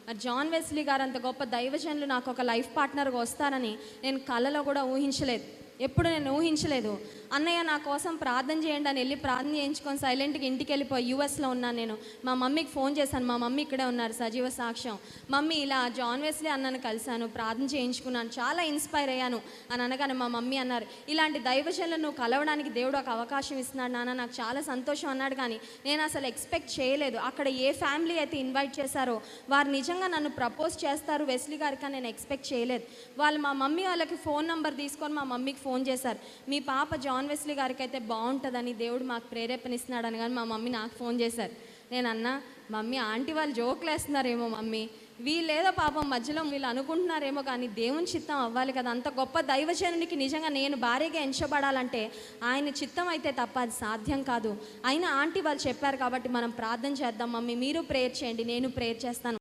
మరి John Wesley గారు అంత గొప్ప దైవజనులు నాకు ఒక లైఫ్ పార్ట్నర్గా వస్తారని నేను కలలో కూడా ఊహించలేదు, ఎప్పుడు నేను ఊహించలేదు. అన్నయ్య నా కోసం ప్రార్థన చేయండి అని వెళ్ళి ప్రార్థన చేయించుకొని సైలెంట్గా ఇంటికి వెళ్ళిపోయి యూఎస్లో ఉన్నాను నేను. మా మమ్మీకి ఫోన్ చేశాను, మా మమ్మీ ఇక్కడే ఉన్నారు సజీవ సాక్ష్యం. మమ్మీ ఇలా జాన్ వెస్లీ అన్నను కలిశాను, ప్రార్థన చేయించుకున్నాను, చాలా ఇన్స్పైర్ అయ్యాను అని అనగానే మా మమ్మీ అన్నారు, ఇలాంటి దైవజనులను నువ్వు కలవడానికి దేవుడు ఒక అవకాశం ఇస్తున్నాడు నాన్న, నాకు చాలా సంతోషం అన్నాడు. కానీ నేను అసలు ఎక్స్పెక్ట్ చేయలేదు, అక్కడ ఏ ఫ్యామిలీ అయితే ఇన్వైట్ చేశారో వారు నిజంగా నన్ను ప్రపోజ్ చేస్తారు వెస్లీ గారికి అని నేను ఎక్స్పెక్ట్ చేయలేదు. వాళ్ళు మా మమ్మీ వాళ్ళకి ఫోన్ నెంబర్ తీసుకొని మా మమ్మీకి ఫోన్ చేశారు, మీ పాప జాన్ వెస్లీ గారికి అయితే బాగుంటుందని దేవుడు మాకు ప్రేరేపణిస్తున్నాడని. కానీ మా మమ్మీ నాకు ఫోన్ చేశారు. నేను అన్నా, మమ్మీ ఆంటీ వాళ్ళు జోకులు వేస్తున్నారేమో మమ్మీ, వీళ్ళేదో పాపం మధ్యలో వీళ్ళు అనుకుంటున్నారేమో, కానీ దేవుని చిత్తం అవ్వాలి కదా. అంత గొప్ప దైవజనునికి నిజంగా నేను భార్యగా ఎంచబడాలంటే ఆయన చిత్తం అయితే తప్ప అది సాధ్యం కాదు. అయినా ఆంటీ వాళ్ళు చెప్పారు కాబట్టి మనం ప్రార్థన చేద్దాం మమ్మీ, మీరు ప్రేయర్ చేయండి, నేను ప్రేయర్ చేస్తాను.